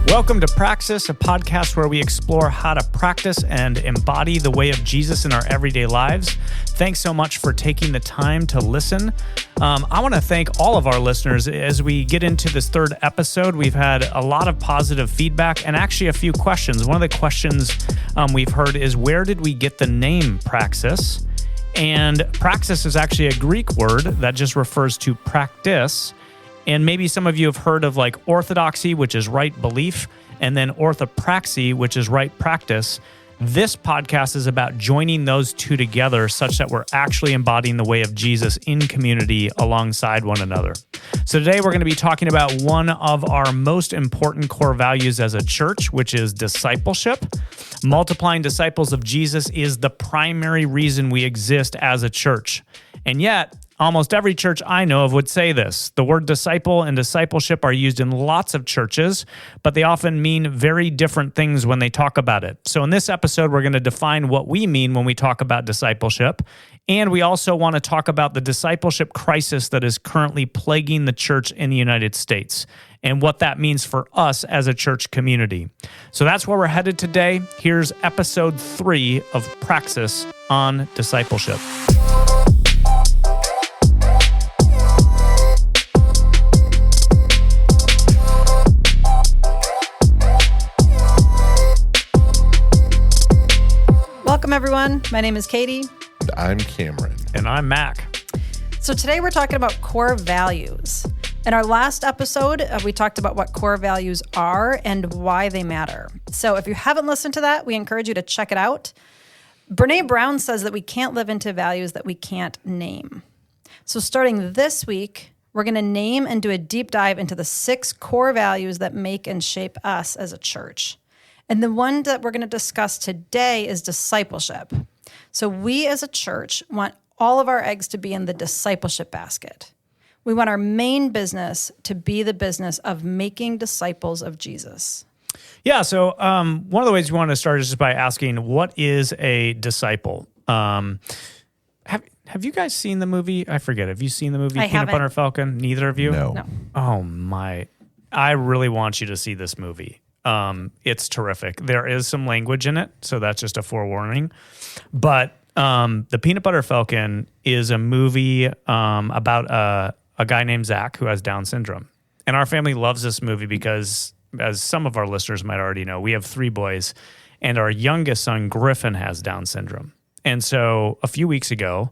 Welcome to Praxis, a podcast where we explore how to practice and embody the way of Jesus in our everyday lives. Thanks so much for taking the time to listen. I want to thank all of our listeners. As we get into this third episode, we've had a lot of positive feedback and actually a few questions. One of the questions we've heard is, where did we get the name Praxis? And praxis is actually a Greek word that just refers to practice. And maybe some of you have heard of like orthodoxy, which is right belief, and then orthopraxy, which is right practice. This podcast is about joining those two together such that we're actually embodying the way of Jesus in community alongside one another. So today we're going to be talking about one of our most important core values as a church, which is discipleship. Multiplying disciples of Jesus is the primary reason we exist as a church. And yet, almost every church I know of would say this. The word disciple and discipleship are used in lots of churches, but they often mean very different things when they talk about it. So in this episode, we're going to define what we mean when we talk about discipleship. And we also want to talk about the discipleship crisis that is currently plaguing the church in the United States and what that means for us as a church community. So that's where we're headed today. Here's episode 3 of Praxis on discipleship. Welcome, everyone. My name is Katie. I'm Cameron. And I'm Mac. So today we're talking about core values. In our last episode, we talked about what core values are and why they matter. So if you haven't listened to that, we encourage you to check it out. Brene Brown says that we can't live into values that we can't name. So starting this week, we're going to name and do a deep dive into the 6 core values that make and shape us as a church. And the one that we're going to discuss today is discipleship. So we as a church want all of our eggs to be in the discipleship basket. We want our main business to be the business of making disciples of Jesus. Yeah, so one of the ways we want to start is just by asking, what is a disciple? Have you guys seen the movie? I forget. Have you seen the movie Peanut Butter Falcon? Neither of you? No. Oh, my. I really want you to see this movie. It's terrific. There is some language in it, so that's just a forewarning. But the Peanut Butter Falcon is a movie about a guy named Zach who has Down syndrome. And our family loves this movie because, as some of our listeners might already know, we have 3 boys, and our youngest son, Griffin, has Down syndrome. And so a few weeks ago,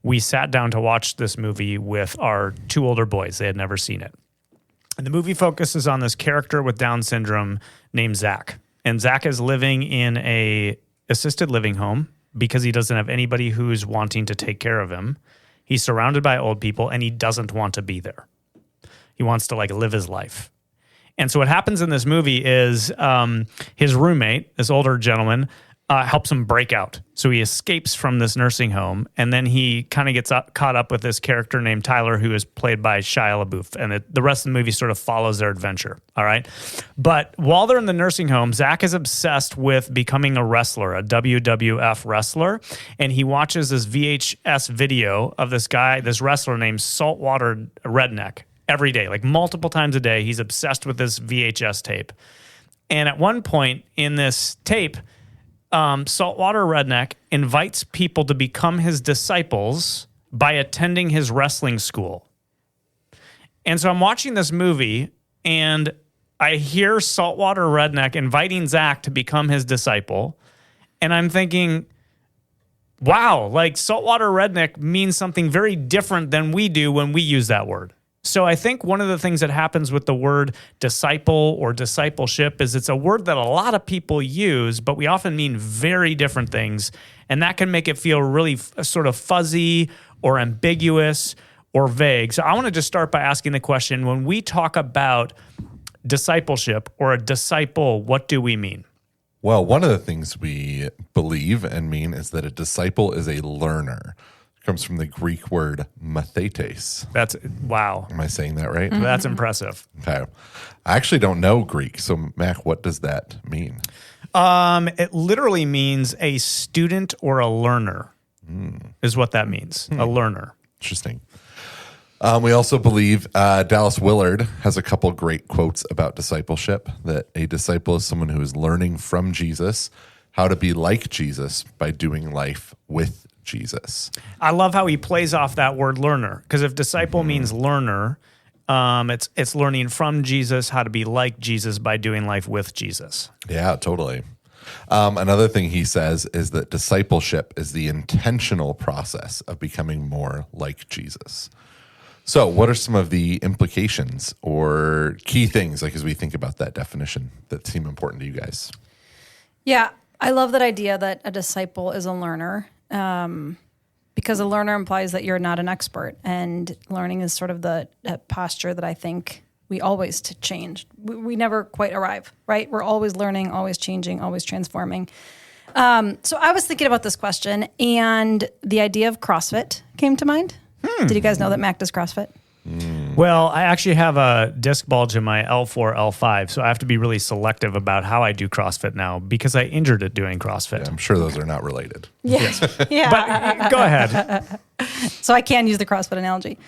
we sat down to watch this movie with our 2 older boys. They had never seen it. And the movie focuses on this character with Down syndrome named Zach. And Zach is living in a assisted living home because he doesn't have anybody who's wanting to take care of him. He's surrounded by old people, and he doesn't want to be there. He wants to live his life. And so what happens in this movie is his roommate, this older gentleman, helps him break out. So he escapes from this nursing home, and then he kind of gets caught up with this character named Tyler, who is played by Shia LaBeouf. And the rest of the movie sort of follows their adventure, all right? But while they're in the nursing home, Zach is obsessed with becoming a wrestler, a WWF wrestler, and he watches this VHS video of this guy, this wrestler named Saltwater Redneck every day, multiple times a day. He's obsessed with this VHS tape. And at one point in this tape, Saltwater Redneck invites people to become his disciples by attending his wrestling school. And so I'm watching this movie, and I hear Saltwater Redneck inviting Zach to become his disciple, and I'm thinking, wow, Saltwater Redneck means something very different than we do when we use that word. So I think one of the things that happens with the word disciple or discipleship is it's a word that a lot of people use, but we often mean very different things. And that can make it feel really sort of fuzzy or ambiguous or vague. So I want to just start by asking the question, when we talk about discipleship or a disciple, what do we mean? Well, one of the things we believe and mean is that a disciple is a learner. Comes from the Greek word mathetes. That's, wow. Am I saying that right? Mm-hmm. That's impressive. Okay. I actually don't know Greek. So, Mac, what does that mean? It literally means a student or a learner is what that means, a learner. Interesting. We also believe Dallas Willard has a couple great quotes about discipleship, that a disciple is someone who is learning from Jesus how to be like Jesus by doing life with Jesus. I love how he plays off that word learner, because if disciple means learner, it's learning from Jesus how to be like Jesus by doing life with Jesus. Yeah, totally. Another thing he says is that discipleship is the intentional process of becoming more like Jesus. So what are some of the implications or key things, like as we think about that definition, that seem important to you guys? Yeah, I love that idea that a disciple is a learner, because a learner implies that you're not an expert, and learning is sort of the posture that I think we always change. We never quite arrive, right? We're always learning, always changing, always transforming. So I was thinking about this question, and the idea of CrossFit came to mind. Did you guys know that Mac does CrossFit? Well, I actually have a disc bulge in my L4, L5, so I have to be really selective about how I do CrossFit now because I injured it doing CrossFit. Yeah, I'm sure those are not related. Yes. Yeah. But go ahead. So I can use the CrossFit analogy.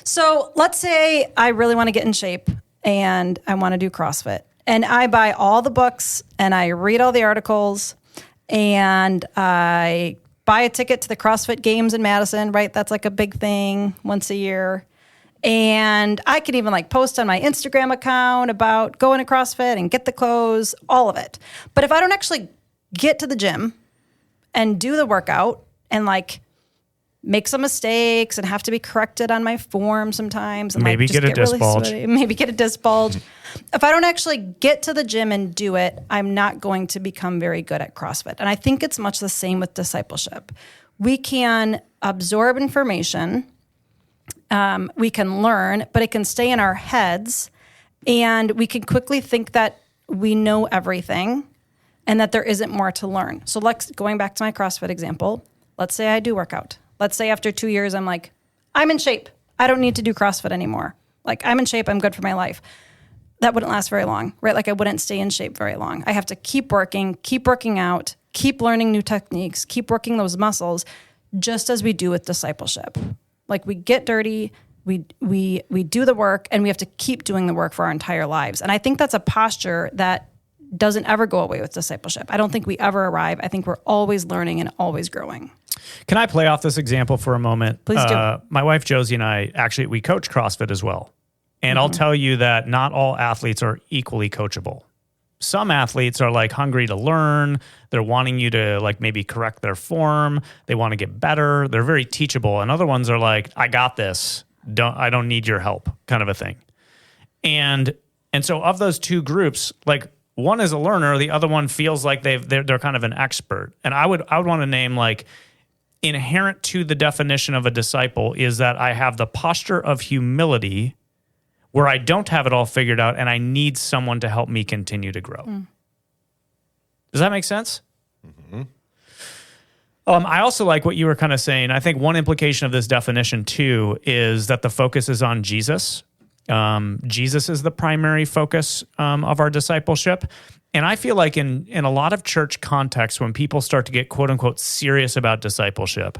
So let's say I really want to get in shape and I want to do CrossFit. And I buy all the books and I read all the articles and I buy a ticket to the CrossFit Games in Madison, right? That's like a big thing once a year. And I can even like post on my Instagram account about going to CrossFit and get the clothes, all of it. But if I don't actually get to the gym and do the workout and like make some mistakes and have to be corrected on my form sometimes, and Maybe like, just get a disc really bulge. sweaty, maybe get a disc bulge. If I don't actually get to the gym and do it, I'm not going to become very good at CrossFit. And I think it's much the same with discipleship. We can absorb information, we can learn, but it can stay in our heads, and we can quickly think that we know everything and that there isn't more to learn. So going back to my CrossFit example, let's say I do work out. Let's say after 2 years, I'm like, I'm in shape. I don't need to do CrossFit anymore. Like, I'm in shape. I'm good for my life. That wouldn't last very long, right? Like, I wouldn't stay in shape very long. I have to keep working out, keep learning new techniques, keep working those muscles, just as we do with discipleship. Like, we get dirty, we do the work, and we have to keep doing the work for our entire lives. And I think that's a posture that doesn't ever go away with discipleship. I don't think we ever arrive. I think we're always learning and always growing. Can I play off this example for a moment? Please do. My wife Josie and I, actually, we coach CrossFit as well. And I'll tell you that not all athletes are equally coachable. Some athletes are like hungry to learn. They're wanting you to like maybe correct their form. They want to get better. They're very teachable. And other ones are like, I got this. I don't need your help, kind of a thing. And so of those two groups, like one is a learner, the other one feels like they're kind of an expert. And I would want to name like inherent to the definition of a disciple is that I have the posture of humility where I don't have it all figured out and I need someone to help me continue to grow. Does that make sense? Mm-hmm. I also like what you were kind of saying. I think one implication of this definition too is that the focus is on Jesus. Jesus is the primary focus of our discipleship. And I feel like in a lot of church contexts, when people start to get quote unquote serious about discipleship,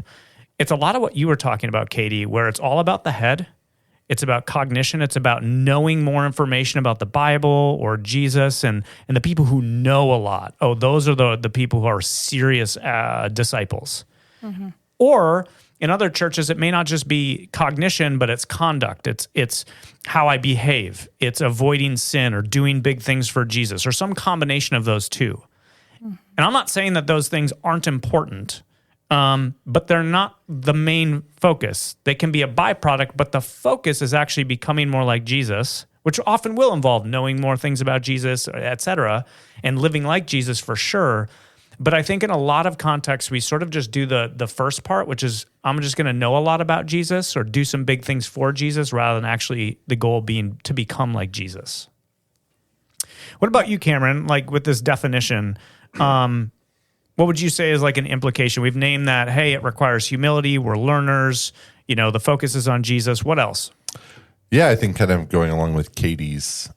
it's a lot of what you were talking about, Katie, where it's all about the head. It's about cognition. It's about knowing more information about the Bible or Jesus and the people who know a lot. Oh, those are the people who are serious disciples. Mm-hmm. Or in other churches, it may not just be cognition, but it's conduct. It's how I behave. It's avoiding sin or doing big things for Jesus or some combination of those two. Mm-hmm. And I'm not saying that those things aren't important, but they're not the main focus. They can be a byproduct, but the focus is actually becoming more like Jesus, which often will involve knowing more things about Jesus, et cetera, and living like Jesus for sure. But I think in a lot of contexts, we sort of just do the first part, which is I'm just going to know a lot about Jesus or do some big things for Jesus rather than actually the goal being to become like Jesus. What about you, Cameron? Like with this definition, what would you say is like an implication? We've named that, hey, it requires humility. We're learners. You know, the focus is on Jesus. What else? Yeah, I think kind of going along with Katie's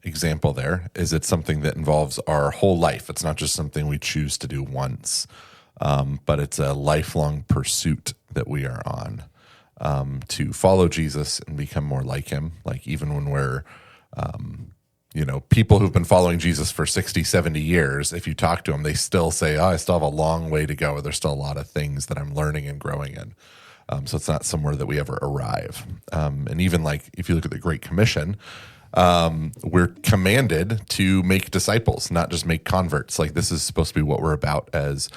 example there is it's something that involves our whole life. It's not just something we choose to do once, but it's a lifelong pursuit that we are on. to follow Jesus and become more like him. Like even when we're, people who've been following Jesus for 60, 70 years, if you talk to them, they still say, I still have a long way to go. There's still a lot of things that I'm learning and growing in. So it's not somewhere that we ever arrive. And even like, if you look at the Great Commission, we're commanded to make disciples, not just make converts. Like this is supposed to be what we're about as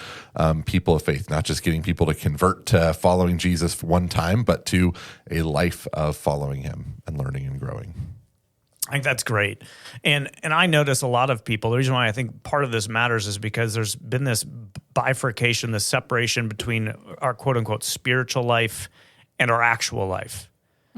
people of faith, not just getting people to convert to following Jesus one time, but to a life of following him and learning and growing. I think that's great. And I notice a lot of people, the reason why I think part of this matters is because there's been this bifurcation, this separation between our quote unquote spiritual life and our actual life.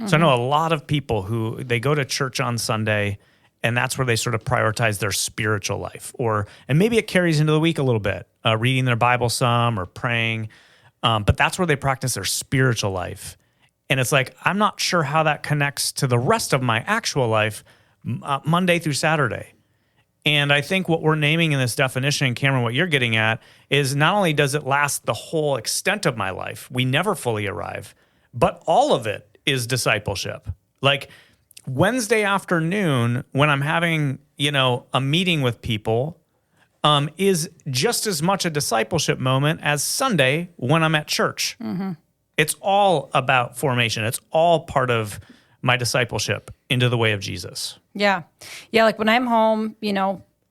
So I know a lot of people who they go to church on Sunday and that's where they sort of prioritize their spiritual life, and maybe it carries into the week a little bit, reading their Bible some or praying, but that's where they practice their spiritual life. And it's like, I'm not sure how that connects to the rest of my actual life, Monday through Saturday. And I think what we're naming in this definition, and Cameron, what you're getting at, is not only does it last the whole extent of my life, we never fully arrive, but all of it is discipleship. Like Wednesday afternoon, when I'm having, a meeting with people, is just as much a discipleship moment as Sunday when I'm at church. Mm-hmm. It's all about formation. It's all part of my discipleship into the way of Jesus. Yeah. Yeah, like when I'm home,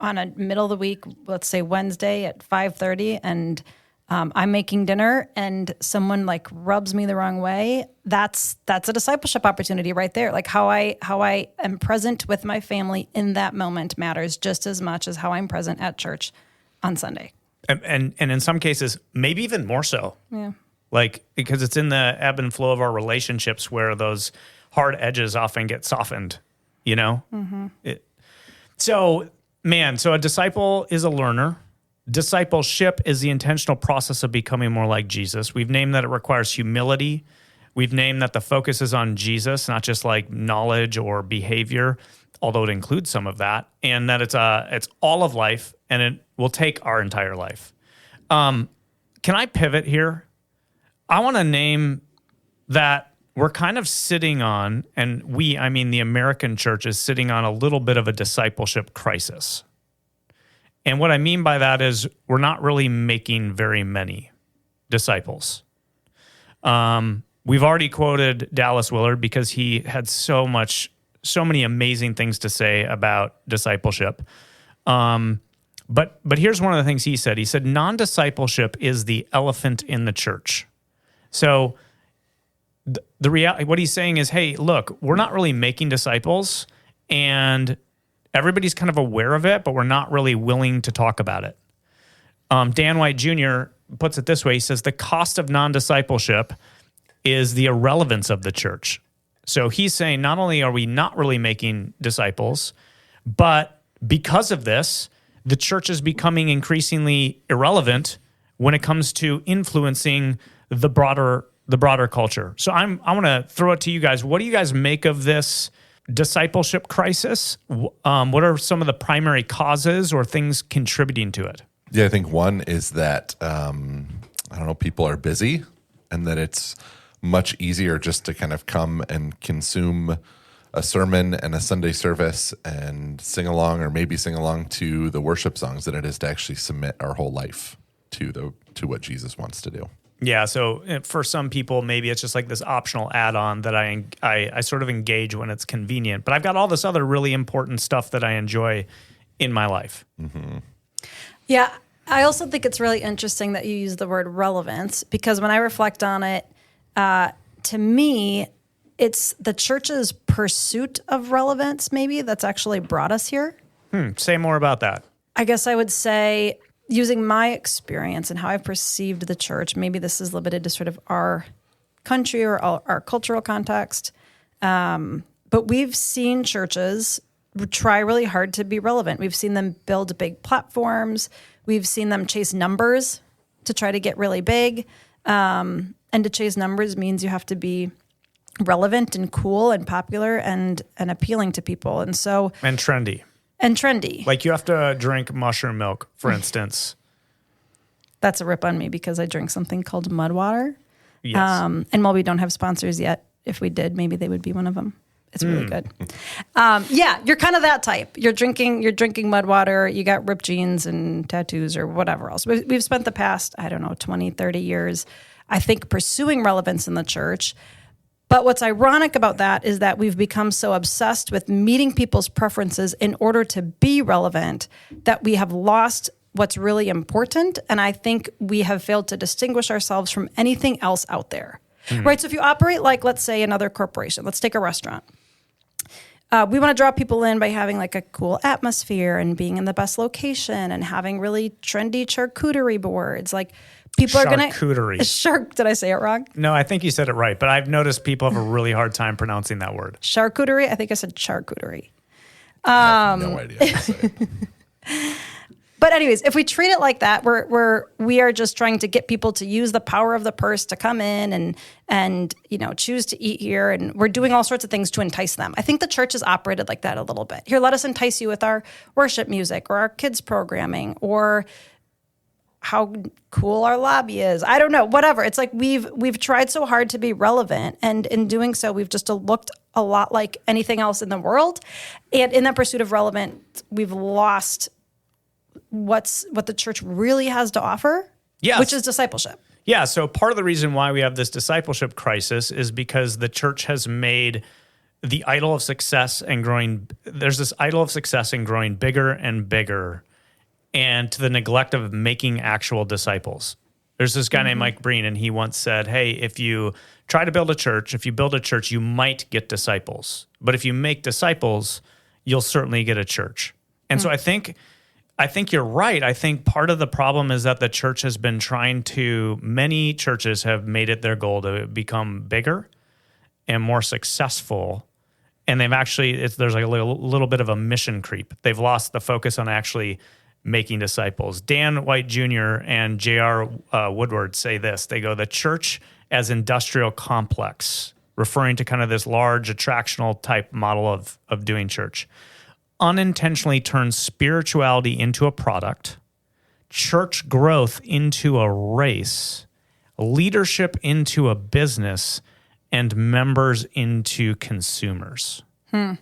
on a middle of the week, let's say Wednesday at 5:30, and I'm making dinner and someone like rubs me the wrong way, that's a discipleship opportunity right there. Like how I am present with my family in that moment matters just as much as how I'm present at church on Sunday. And in some cases, maybe even more so. Yeah. Like, because it's in the ebb and flow of our relationships where those hard edges often get softened, Mm-hmm. So a disciple is a learner. Discipleship is the intentional process of becoming more like Jesus. We've named that it requires humility. We've named that the focus is on Jesus, not just like knowledge or behavior, although it includes some of that, and that it's all of life, and it will take our entire life. Can I pivot here? I want to name that we're kind of sitting on, and the American church is sitting on a little bit of a discipleship crisis. And what I mean by that is we're not really making very many disciples. We've already quoted Dallas Willard because he had so many amazing things to say about discipleship. But here's one of the things he said. He said, non-discipleship is the elephant in the church. So the reality, what he's saying is, hey, look, we're not really making disciples, and everybody's kind of aware of it, but we're not really willing to talk about it. Dan White Jr. puts it this way. He says, the cost of non-discipleship is the irrelevance of the church. So he's saying not only are we not really making disciples, but because of this, the church is becoming increasingly irrelevant when it comes to influencing the broader culture. So I want to throw it to you guys. What do you guys make of this discipleship crisis? What are some of the primary causes or things contributing to it? Yeah, I think one is that, people are busy, and that it's much easier just to kind of come and consume a sermon and a Sunday service and sing along to the worship songs than it is to actually submit our whole life to what Jesus wants to do. Yeah, so for some people, maybe it's just like this optional add-on that I sort of engage when it's convenient. But I've got all this other really important stuff that I enjoy in my life. Mm-hmm. Yeah, I also think it's really interesting that you use the word relevance, because when I reflect on it, to me, it's the church's pursuit of relevance maybe that's actually brought us here. Say more about that. I guess I would say, using my experience and how I've perceived the church, maybe this is limited to sort of our country or our cultural context, but we've seen churches try really hard to be relevant. We've seen them build big platforms. We've seen them chase numbers to try to get really big. And to chase numbers means you have to be relevant and cool and popular and appealing to people. And trendy. And trendy. Like you have to drink mushroom milk, for instance. That's a rip on me because I drink something called mud water. Yes. And while we don't have sponsors yet, if we did, maybe they would be one of them. It's really good. Yeah, you're kind of that type. You're drinking mud water. You got ripped jeans and tattoos or whatever else. We've spent the past, 20, 30 years, I think, pursuing relevance in the church. But what's ironic about that is that we've become so obsessed with meeting people's preferences in order to be relevant that we have lost what's really important. And I think we have failed to distinguish ourselves from anything else out there. Right? So if you operate like, let's say, another corporation, let's take a restaurant. We want to draw people in by having like a cool atmosphere and being in the best location and having really trendy charcuterie boards. Like people are going to... Charcuterie. Did I say it wrong? No, I think you said it right, but I've noticed people have a really hard time pronouncing that word. Charcuterie? I think I said charcuterie. I have no idea how to say it. But anyways, if we treat it like that, we are just trying to get people to use the power of the purse to come in and choose to eat here, and we're doing all sorts of things to entice them. I think the church has operated like that a little bit. Here, let us entice you with our worship music or our kids programming or how cool our lobby is. I don't know, whatever. It's like we've tried so hard to be relevant, and in doing so, we've just looked a lot like anything else in the world. And in that pursuit of relevance, we've lost what the church really has to offer, yes, which is discipleship. Yeah, so part of the reason why we have this discipleship crisis is because the church has made the idol of success and growing. There's this idol of success and growing bigger and bigger, and to the neglect of making actual disciples. There's this guy named Mike Breen, and he once said, hey, if you try to build a church, if you build a church, you might get disciples. But if you make disciples, you'll certainly get a church. And so I think you're right. I think part of the problem is that the church has been many churches have made it their goal to become bigger and more successful. And they've actually, there's like a little bit of a mission creep. They've lost the focus on actually making disciples. Dan White Jr. and J.R. Woodward say this. They go, the church as industrial complex, referring to kind of this large attractional type model of doing church, unintentionally turns spirituality into a product, church growth into a race, leadership into a business, and members into consumers. And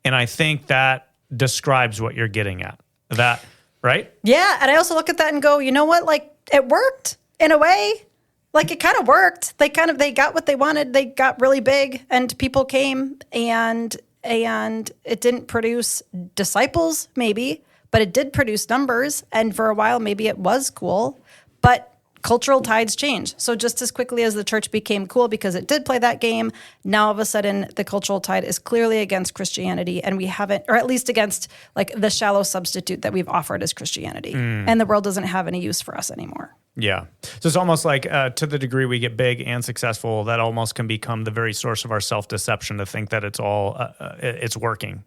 I think that describes what you're getting at. That, right? Yeah, and I also look at that and go, you know what? Like, it worked in a way. Like, it kind of worked. They got what they wanted. They got really big, and people came, and it didn't produce disciples, maybe, but it did produce numbers. And for a while, maybe it was cool. But cultural tides change. So just as quickly as the church became cool because it did play that game, now all of a sudden the cultural tide is clearly against Christianity, and we haven't, or at least against like the shallow substitute that we've offered as Christianity. And the world doesn't have any use for us anymore. Yeah. So it's almost like to the degree we get big and successful, that almost can become the very source of our self-deception to think that it's all, it's working.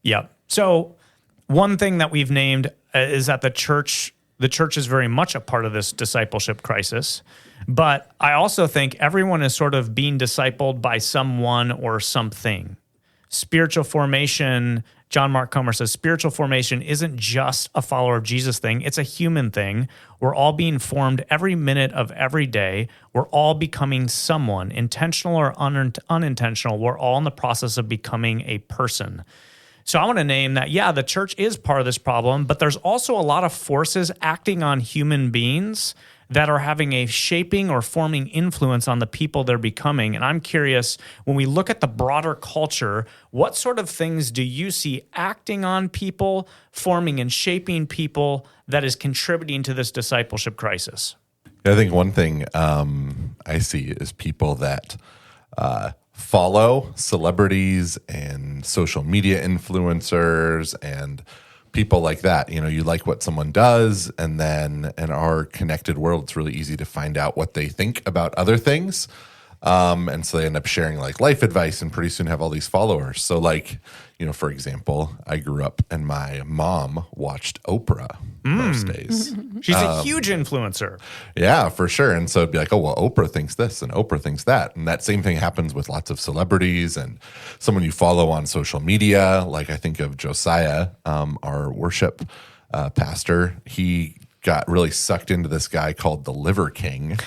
Yeah. So one thing that we've named is that the church is very much a part of this discipleship crisis. But I also think everyone is sort of being discipled by someone or something. Spiritual formation, John Mark Comer says, spiritual formation isn't just a follower of Jesus thing. It's a human thing. We're all being formed every minute of every day. We're all becoming someone, intentional or unintentional. We're all in the process of becoming a person. So I want to name that, yeah, the church is part of this problem, but there's also a lot of forces acting on human beings that are having a shaping or forming influence on the people they're becoming. And I'm curious, when we look at the broader culture, what sort of things do you see acting on people, forming and shaping people that is contributing to this discipleship crisis? I think one thing I see is people that follow celebrities and social media influencers and people like that. You know, you like what someone does, and then in our connected world, it's really easy to find out what they think about other things. And so they end up sharing like life advice, and pretty soon have all these followers. So like, you know, for example, I grew up and my mom watched Oprah most days. She's a huge influencer. Yeah, for sure. And so it'd be like, oh, well, Oprah thinks this and Oprah thinks that. And that same thing happens with lots of celebrities and someone you follow on social media. Like I think of Josiah, our worship pastor. He got really sucked into this guy called the Liver King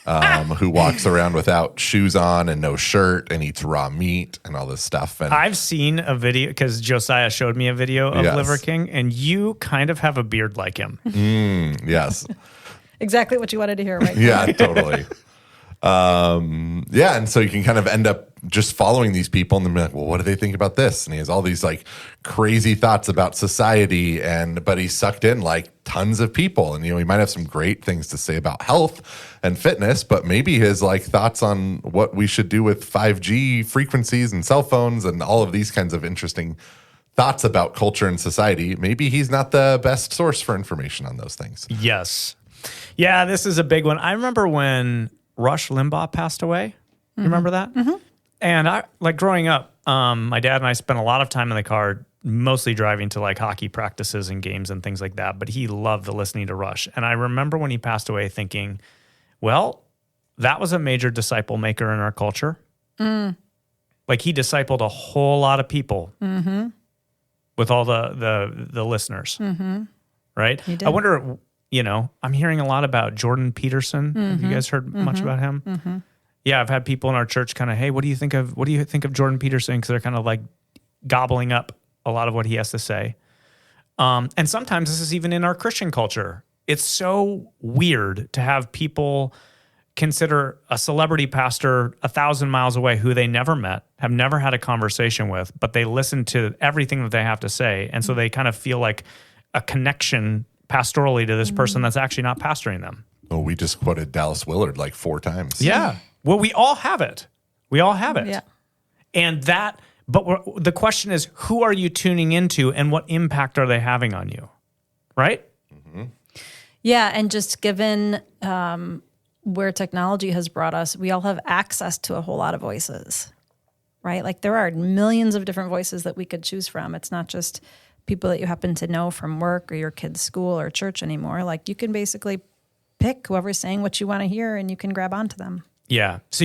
who walks around without shoes on and no shirt and eats raw meat and all this stuff. And I've seen a video because Josiah showed me a video of Liver King, and you kind of have a beard like him. Yes. Exactly what you wanted to hear, right? Yeah, totally. And so you can kind of end up just following these people and then be like, well, what do they think about this? And he has all these like crazy thoughts about society, but he's sucked in like tons of people. And, he might have some great things to say about health and fitness, but maybe his like thoughts on what we should do with 5G frequencies and cell phones and all of these kinds of interesting thoughts about culture and society, maybe he's not the best source for information on those things. Yes. Yeah, this is a big one. I remember when Rush Limbaugh passed away. You remember that? Mm-hmm. And I, like growing up, my dad and I spent a lot of time in the car, mostly driving to like hockey practices and games and things like that. But he loved listening to Rush. And I remember when he passed away thinking, well, that was a major disciple maker in our culture. Like he discipled a whole lot of people with all the listeners, right? I wonder, I'm hearing a lot about Jordan Peterson. Have you guys heard much about him? Yeah, I've had people in our church kind of, hey, what do you think of Jordan Peterson? Because they're kind of like gobbling up a lot of what he has to say. And sometimes this is even in our Christian culture. It's so weird to have people consider a celebrity pastor 1,000 miles away who they never met, have never had a conversation with, but they listen to everything that they have to say. And so they kind of feel like a connection pastorally to this person that's actually not pastoring them. Oh, we just quoted Dallas Willard like 4 times. Yeah. Well, we all have it. We all have it. Yeah. And the question is, who are you tuning into and what impact are they having on you? Right? Yeah. And just given where technology has brought us, we all have access to a whole lot of voices, right? Like there are millions of different voices that we could choose from. It's not just people that you happen to know from work or your kid's school or church anymore. Like you can basically pick whoever's saying what you want to hear and you can grab onto them. Yeah. So,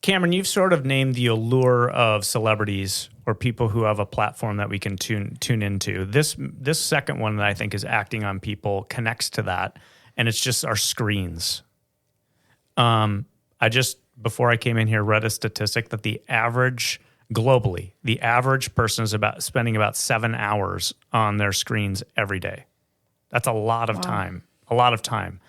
Cameron, you've sort of named the allure of celebrities or people who have a platform that we can tune into. This second one that I think is acting on people connects to that, and it's just our screens. I just, before I came in here, read a statistic that globally, the average person is spending about 7 hours on their screens every day. That's a lot of time. A lot of time.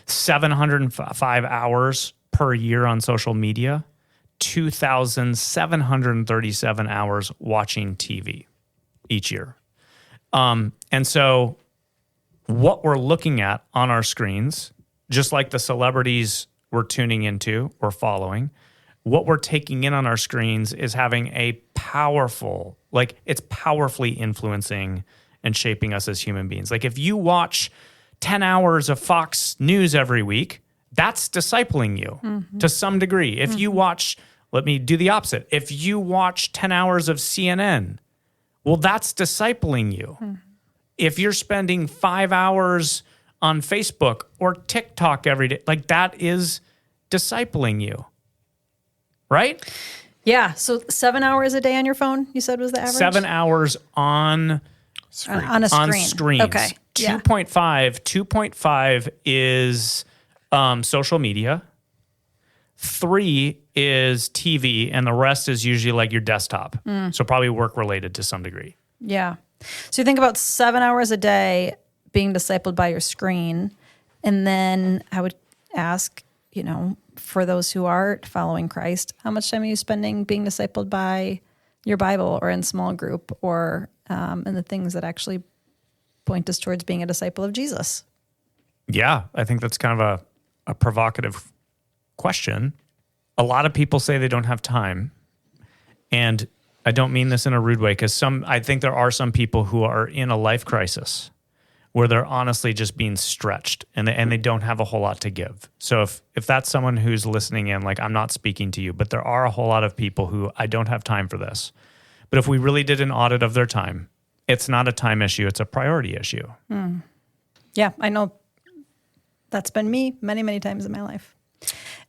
705 hours per year on social media, 2,737 hours watching TV each year. And so what we're looking at on our screens, just like the celebrities we're tuning into or following, what we're taking in on our screens is having a it's powerfully influencing and shaping us as human beings. Like if you watch 10 hours of Fox News every week, that's discipling you to some degree. If you watch, let me do the opposite. If you watch 10 hours of CNN, well, that's discipling you. If you're spending 5 hours on Facebook or TikTok every day, like that is discipling you, right? Yeah. So 7 hours a day on your phone, you said was the average? 7 hours on on a screen. On screens. Okay. 2.5 is social media. 3 is TV, and the rest is usually like your desktop. So probably work related to some degree. Yeah. So you think about 7 hours a day being discipled by your screen. And then I would ask, for those who are following Christ, how much time are you spending being discipled by your Bible or in small group or in the things that actually point us towards being a disciple of Jesus? Yeah, I think that's kind of a provocative question. A lot of people say they don't have time. And I don't mean this in a rude way, because I think there are some people who are in a life crisis where they're honestly just being stretched and they don't have a whole lot to give. So if that's someone who's listening in, like I'm not speaking to you, but there are a whole lot of people who I don't have time for this. But if we really did an audit of their time, it's not a time issue, it's a priority issue. Yeah, I know that's been me many, many times in my life.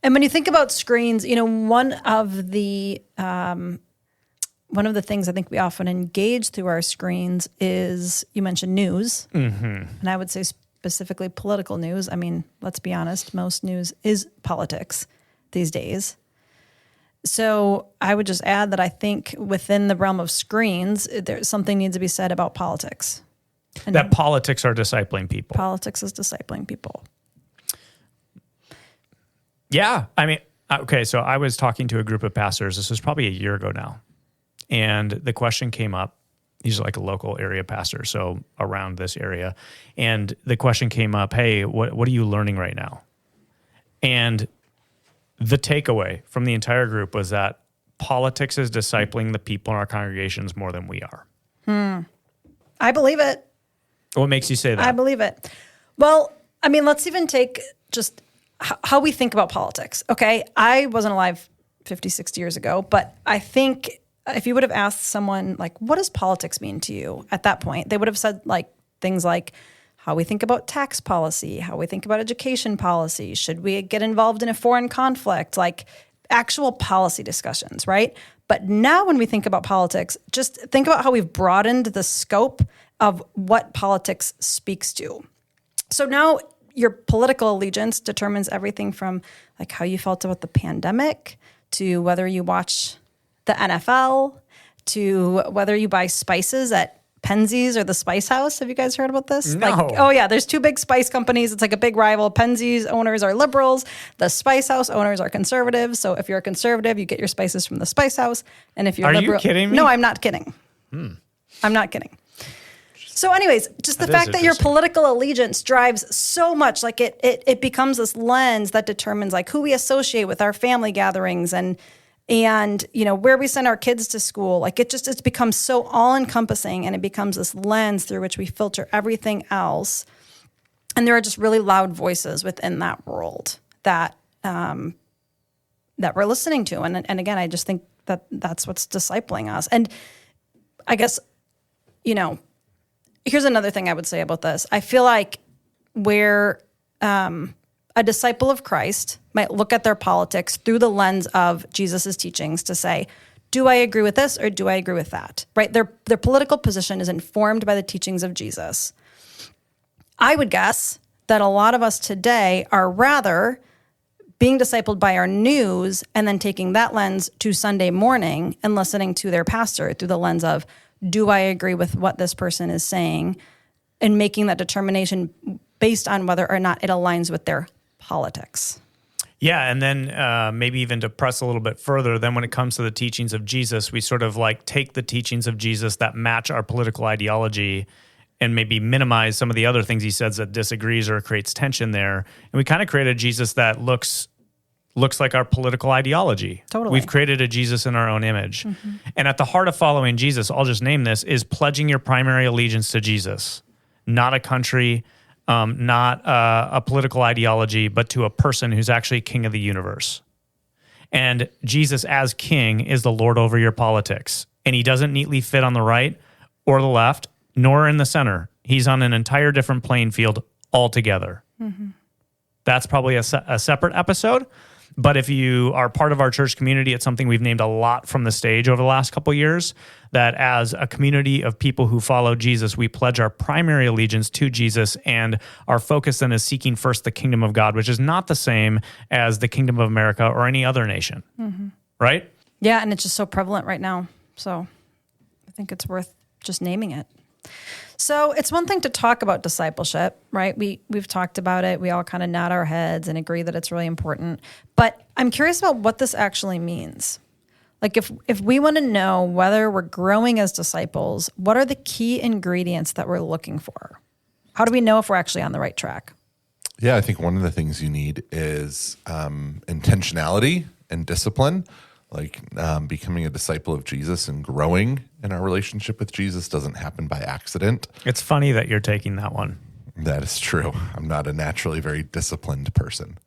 And when you think about screens, one of the things I think we often engage through our screens is, you mentioned news. And I would say specifically political news. I mean, let's be honest, most news is politics these days. So I would just add that I think within the realm of screens, something needs to be said about politics. And that politics are discipling people. Politics is discipling people. Yeah. I mean, okay, so I was talking to a group of pastors. This was probably a year ago now. And the question came up. He's like a local area pastor, so around this area. And the question came up, hey, what are you learning right now? And the takeaway from the entire group was that politics is discipling the people in our congregations more than we are. I believe it. What makes you say that? I believe it. Well, I mean, let's even take just how we think about politics, okay? I wasn't alive 50, 60 years ago, but I think if you would have asked someone, like, what does politics mean to you at that point? They would have said, like, things like how we think about tax policy, how we think about education policy, should we get involved in a foreign conflict, like actual policy discussions, right? But now when we think about politics, just think about how we've broadened the scope of what politics speaks to. So now your political allegiance determines everything from like how you felt about the pandemic to whether you watch the NFL to whether you buy spices at Penzeys or the Spice House. Have you guys heard about this? No. Like, oh yeah, there's two big spice companies. It's like a big rival. Penzeys owners are liberals. The Spice House owners are conservatives. So if you're a conservative, you get your spices from the Spice House. And if you're liberal, you kidding me? No, I'm not kidding. I'm not kidding. So anyways, just the fact that your political allegiance drives so much, like it becomes this lens that determines like who we associate with our family gatherings and you know, where we send our kids to school. Like it's become so all encompassing, and it becomes this lens through which we filter everything else. And there are just really loud voices within that world that we're listening to. And again, I just think that that's what's discipling us. And I guess, you know, here's another thing I would say about this. I feel like where a disciple of Christ might look at their politics through the lens of Jesus's teachings to say, do I agree with this or do I agree with that? Right? Their political position is informed by the teachings of Jesus. I would guess that a lot of us today are rather being discipled by our news and then taking that lens to Sunday morning and listening to their pastor through the lens of, do I agree with what this person is saying, and making that determination based on whether or not it aligns with their politics. Yeah, and then maybe even to press a little bit further, then when it comes to the teachings of Jesus, we sort of like take the teachings of Jesus that match our political ideology and maybe minimize some of the other things he says that disagrees or creates tension there. And we kind of create a Jesus that looks like our political ideology. Totally. We've created a Jesus in our own image. Mm-hmm. And at the heart of following Jesus, I'll just name this, is pledging your primary allegiance to Jesus, not a country, not a political ideology, but to a person who's actually king of the universe. And Jesus as king is the Lord over your politics. And he doesn't neatly fit on the right or the left, nor in the center. He's on an entire different playing field altogether. Mm-hmm. That's probably a separate episode. But if you are part of our church community, it's something we've named a lot from the stage over the last couple of years, that as a community of people who follow Jesus, we pledge our primary allegiance to Jesus, and our focus then is seeking first the kingdom of God, which is not the same as the kingdom of America or any other nation, right? Yeah, and it's just so prevalent right now. So I think it's worth just naming it. So it's one thing to talk about discipleship, right? We've talked about it. We all kind of nod our heads and agree that it's really important. But I'm curious about what this actually means. Like if we want to know whether we're growing as disciples, what are the key ingredients that we're looking for? How do we know if we're actually on the right track? Yeah, I think one of the things you need is intentionality and discipline. Like becoming a disciple of Jesus and growing in our relationship with Jesus doesn't happen by accident. It's funny that you're taking that one. That is true. I'm not a naturally very disciplined person.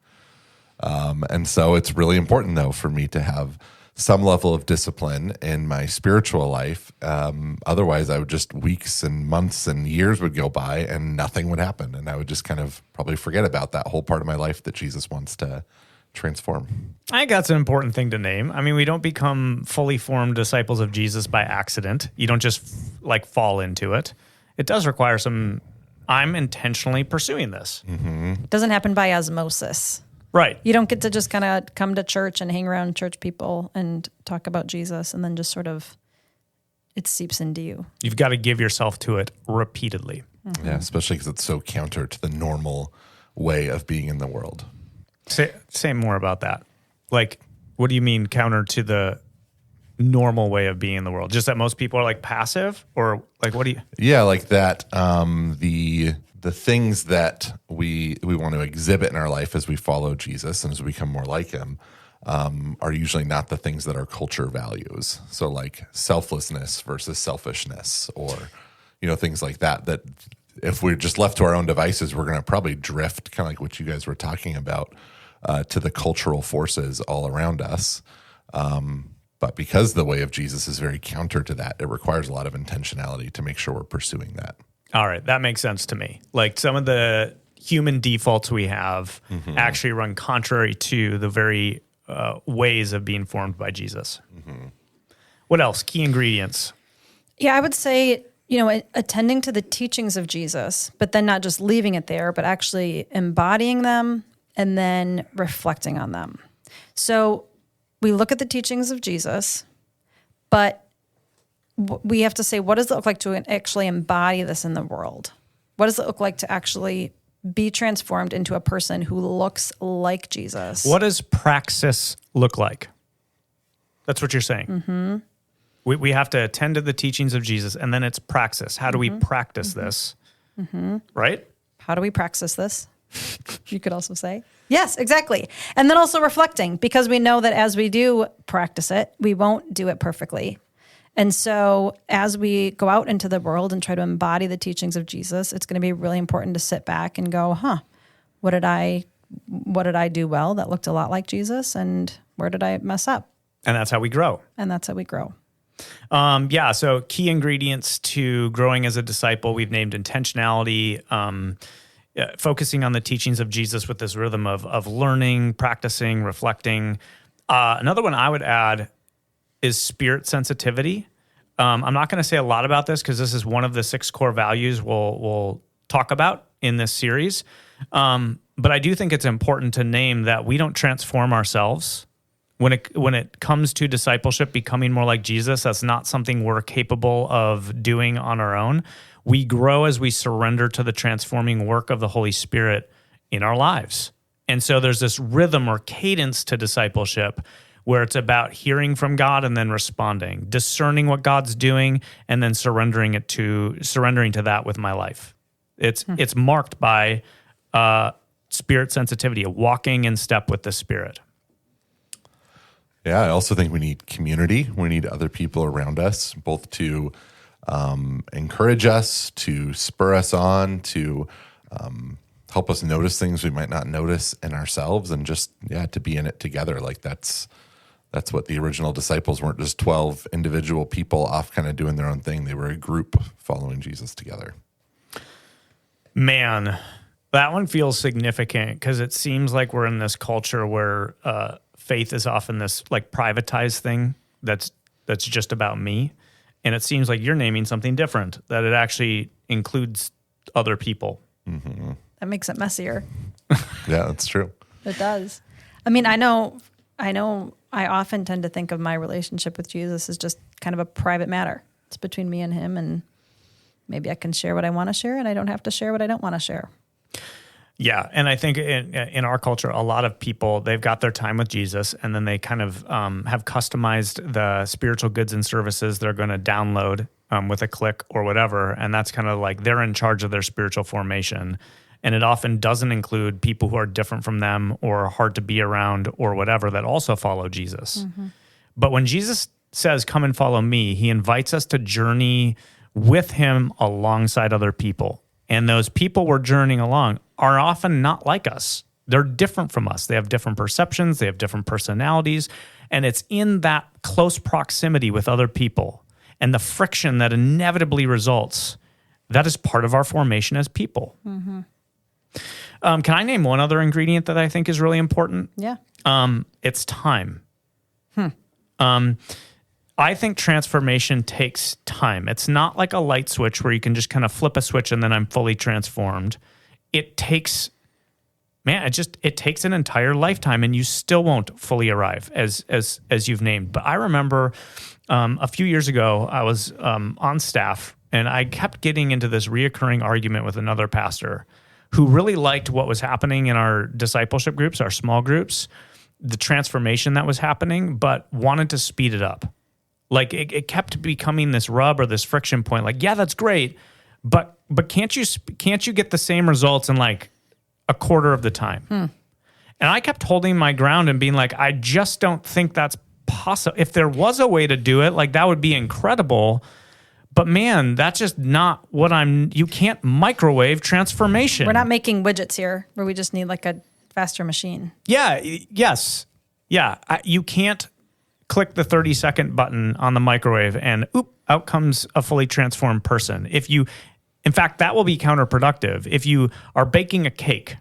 And so it's really important, though, for me to have some level of discipline in my spiritual life. Otherwise, I would just weeks and months and years would go by and nothing would happen. And I would just kind of probably forget about that whole part of my life that Jesus wants to transform. I think that's an important thing to name. I mean, we don't become fully formed disciples of Jesus by accident. You don't just like fall into it. It does require some I'm intentionally pursuing this. It doesn't happen by osmosis. Right. You don't get to just kind of come to church and hang around church people and talk about Jesus and then just sort of it seeps into you. You've got to give yourself to it repeatedly. Yeah, especially because it's so counter to the normal way of being in the world. Say more about that. Like, what do you mean counter to the normal way of being in the world? Just that most people are like passive, or like what do you? Yeah, like that. The things that we want to exhibit in our life as we follow Jesus and as we become more like him are usually not the things that our culture values. So like selflessness versus selfishness, or things like that. That if we're just left to our own devices, we're going to probably drift, kind of like what you guys were talking about, to the cultural forces all around us. But because the way of Jesus is very counter to that, it requires a lot of intentionality to make sure we're pursuing that. All right, that makes sense to me. Like some of the human defaults we have actually run contrary to the very ways of being formed by Jesus. What else? Key ingredients. Yeah, I would say, attending to the teachings of Jesus, but then not just leaving it there, but actually embodying them and then reflecting on them. So we look at the teachings of Jesus, but we have to say, what does it look like to actually embody this in the world? What does it look like to actually be transformed into a person who looks like Jesus? What does praxis look like? That's what you're saying. We have to attend to the teachings of Jesus, and then it's praxis. How do we practice this? Right? How do we praxis this? You could also say. Yes, exactly. And then also reflecting, because we know that as we do practice it, we won't do it perfectly. And so as we go out into the world and try to embody the teachings of Jesus, it's going to be really important to sit back and go, what did I do well that looked a lot like Jesus, and where did I mess up? And that's how we grow. So key ingredients to growing as a disciple, we've named intentionality, focusing on the teachings of Jesus with this rhythm of learning, practicing, reflecting. Another one I would add is spirit sensitivity. I'm not going to say a lot about this because this is one of the 6 core values we'll talk about in this series. But I do think it's important to name that we don't transform ourselves. When it comes to discipleship, becoming more like Jesus, that's not something we're capable of doing on our own. We grow as we surrender to the transforming work of the Holy Spirit in our lives. And so there's this rhythm or cadence to discipleship where it's about hearing from God and then responding, discerning what God's doing, and then surrendering to that with my life. It's marked by spirit sensitivity, walking in step with the Spirit. Yeah, I also think we need community. We need other people around us, both to encourage us, to spur us on, to help us notice things we might not notice in ourselves, and just, to be in it together. Like that's what the original disciples weren't, just 12 individual people off kind of doing their own thing. They were a group following Jesus together. Man, that one feels significant because it seems like we're in this culture where faith is often this like privatized thing that's just about me. And it seems like you're naming something different, that it actually includes other people. That makes it messier. Yeah, that's true. It does. I mean, I know I often tend to think of my relationship with Jesus as just kind of a private matter. It's between me and him, and maybe I can share what I want to share, and I don't have to share what I don't want to share. Yeah, and I think in our culture, a lot of people, they've got their time with Jesus, and then they kind of have customized the spiritual goods and services they're going to download with a click or whatever, and that's kind of like they're in charge of their spiritual formation. And it often doesn't include people who are different from them or hard to be around or whatever that also follow Jesus. But when Jesus says, "Come and follow me," he invites us to journey with him alongside other people. And those people we're journeying along are often not like us. They're different from us. They have different perceptions. They have different personalities. And it's in that close proximity with other people and the friction that inevitably results, that is part of our formation as people. Can I name one other ingredient that I think is really important? Yeah. It's time. I think transformation takes time. It's not like a light switch where you can just kind of flip a switch and then I'm fully transformed. It takes, it takes an entire lifetime, and you still won't fully arrive as you've named. But I remember a few years ago, I was on staff, and I kept getting into this reoccurring argument with another pastor who really liked what was happening in our discipleship groups, our small groups, the transformation that was happening, but wanted to speed it up. Like it kept becoming this rub or this friction point. Like, yeah, that's great, but can't you get the same results in like a quarter of the time? And I kept holding my ground and being like, I just don't think that's possible. If there was a way to do it, like that would be incredible. But man, that's just not what you can't microwave transformation. We're not making widgets here where we just need like a faster machine. Yeah. Yes. Yeah. You can't click the 30-second button on the microwave and out comes a fully transformed person. In fact, that will be counterproductive. If you are baking a cake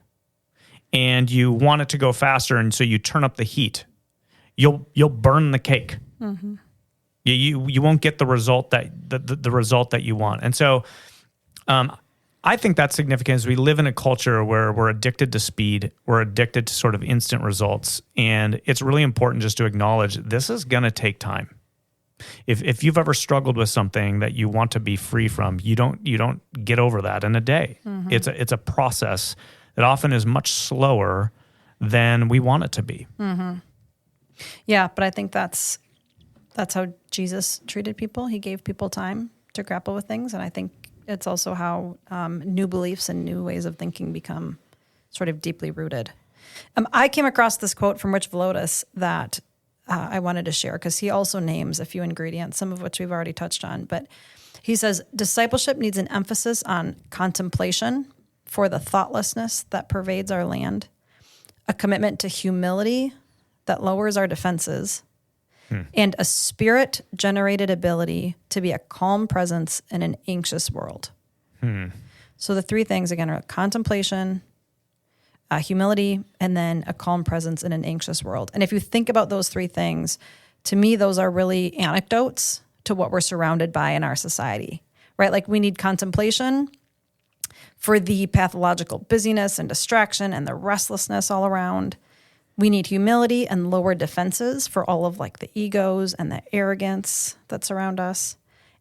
and you want it to go faster, and so you turn up the heat, you'll burn the cake. Mm-hmm. You won't get the result that the result that you want. And so I think that's significant as we live in a culture where we're addicted to speed, we're addicted to sort of instant results, and it's really important just to acknowledge this is going to take time. If you've ever struggled with something that you want to be free from, you don't get over that in a day. Mm-hmm. It's a process that often is much slower than we want it to be. Mm-hmm. Yeah, but I think that's how Jesus treated people. He gave people time to grapple with things, and I think it's also how new beliefs and new ways of thinking become sort of deeply rooted. I came across this quote from Rich Villodas that I wanted to share because he also names a few ingredients, some of which we've already touched on. But he says, discipleship needs an emphasis on contemplation for the thoughtlessness that pervades our land, a commitment to humility that lowers our defenses, and a spirit-generated ability to be a calm presence in an anxious world. So the three things, again, are contemplation, humility, and then a calm presence in an anxious world. And if you think about those three things, to me, those are really anecdotes to what we're surrounded by in our society, right? Like we need contemplation for the pathological busyness and distraction and the restlessness all around. We need humility and lower defenses for all of like the egos and the arrogance that surround us.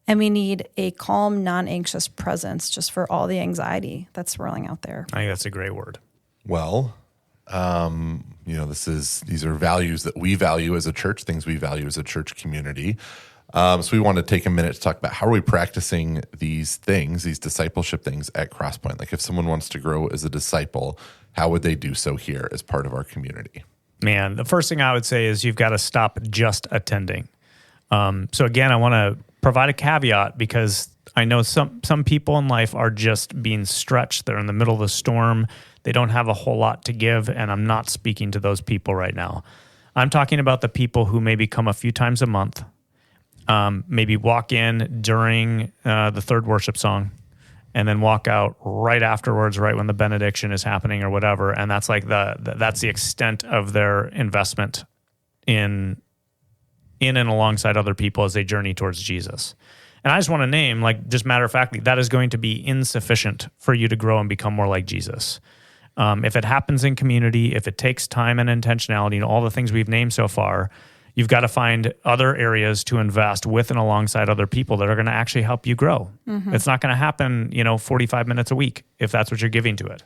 And we need a calm, non-anxious presence just for all the anxiety that's swirling out there. I think that's a great word. Well, these are values that we value as a church, things we value as a church community. So we want to take a minute to talk about how are we practicing these things, these discipleship things at Crosspoint? Like if someone wants to grow as a disciple, how would they do so here as part of our community? Man, the first thing I would say is you've got to stop just attending. So again, I want to provide a caveat because I know some people in life are just being stretched. They're in the middle of the storm. They don't have a whole lot to give, and I'm not speaking to those people right now. I'm talking about the people who maybe come a few times a month, maybe walk in during the third worship song, and then walk out right afterwards, right when the benediction is happening or whatever. And that's like that's the extent of their investment in and alongside other people as they journey towards Jesus. And I just want to name, like, just matter of factly, that is going to be insufficient for you to grow and become more like Jesus. If it happens in community, if it takes time and intentionality and all the things we've named so far, you've got to find other areas to invest with and alongside other people that are going to actually help you grow. Mm-hmm. It's not going to happen, 45 minutes a week if that's what you're giving to it.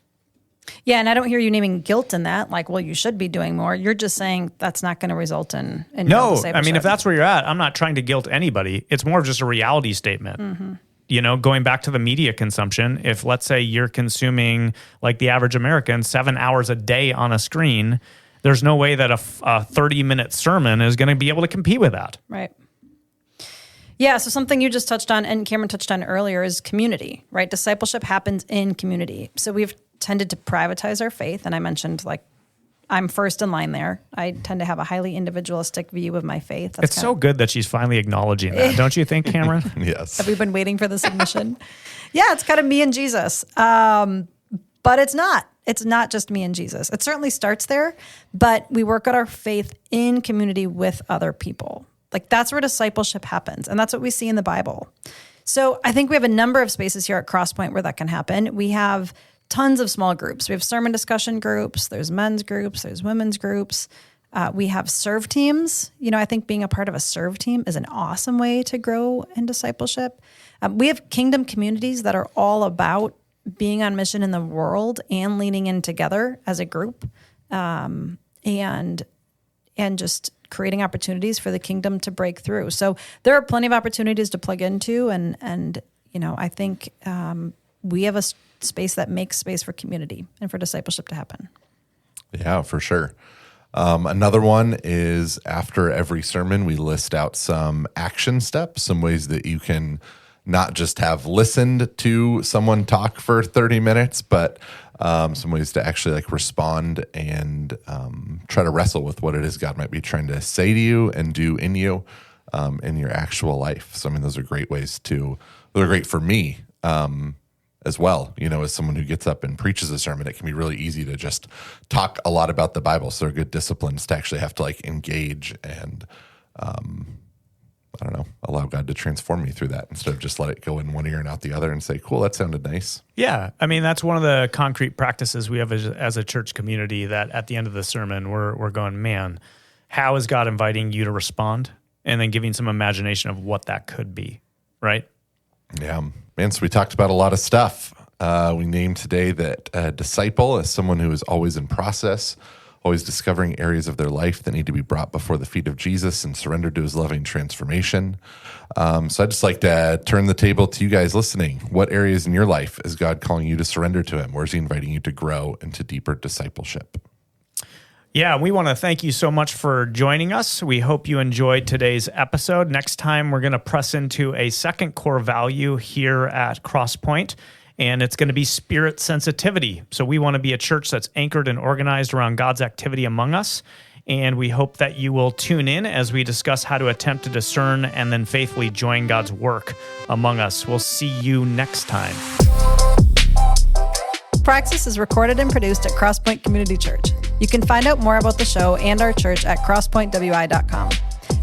Yeah, and I don't hear you naming guilt in that. Like, well, you should be doing more. You're just saying that's not going to result in no. I mean, if that's where you're at, I'm not trying to guilt anybody. It's more of just a reality statement. Mm-hmm. Going back to the media consumption, if let's say you're consuming, like the average American, 7 hours a day on a screen, there's no way that a 30-minute sermon is going to be able to compete with that. Right. Yeah, so something you just touched on and Cameron touched on earlier is community, right? Discipleship happens in community. So we've tended to privatize our faith, and I mentioned, like, I'm first in line there. I tend to have a highly individualistic view of my faith. That's it's so good that she's finally acknowledging that, don't you think, Cameron? Yes. Have we been waiting for this admission? Yeah, it's kind of me and Jesus. But it's not. It's not just me and Jesus. It certainly starts there, but we work out our faith in community with other people. Like that's where discipleship happens. And that's what we see in the Bible. So I think we have a number of spaces here at Crosspoint where that can happen. We have tons of small groups. We have sermon discussion groups. There's men's groups. There's women's groups. We have serve teams. I think being a part of a serve team is an awesome way to grow in discipleship. We have kingdom communities that are all about being on mission in the world and leaning in together as a group, and just creating opportunities for the kingdom to break through. So there are plenty of opportunities to plug into, and I think we have a space that makes space for community and for discipleship to happen. Yeah, for sure. Another one is after every sermon, we list out some action steps, some ways that you can not just have listened to someone talk for 30 minutes, but some ways to actually respond and try to wrestle with what it is God might be trying to say to you and do in you in your actual life. So, those are great ways they're great for me as well. As someone who gets up and preaches a sermon, it can be really easy to just talk a lot about the Bible. So they're good disciplines to actually have to engage and, allow God to transform me through that instead of just let it go in one ear and out the other and say, cool, that sounded nice. Yeah. That's one of the concrete practices we have as a church community, that at the end of the sermon, we're going, man, how is God inviting you to respond? And then giving some imagination of what that could be, right? Yeah. Man, so we talked about a lot of stuff. We named today that a disciple is someone who is always in process, always discovering areas of their life that need to be brought before the feet of Jesus and surrendered to his loving transformation. So I'd just like to turn the table to you guys listening. What areas in your life is God calling you to surrender to him? Where is he inviting you to grow into deeper discipleship? Yeah, we want to thank you so much for joining us. We hope you enjoyed today's episode. Next time, we're going to press into a second core value here at Crosspoint, and it's going to be spirit sensitivity. So we want to be a church that's anchored and organized around God's activity among us, and we hope that you will tune in as we discuss how to attempt to discern and then faithfully join God's work among us. We'll see you next time. Praxis is recorded and produced at Crosspoint Community Church. You can find out more about the show and our church at crosspointwi.com.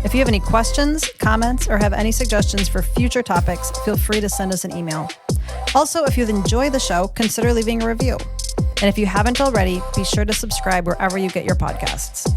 If you have any questions, comments, or have any suggestions for future topics, feel free to send us an email. Also, if you've enjoyed the show, consider leaving a review. And if you haven't already, be sure to subscribe wherever you get your podcasts.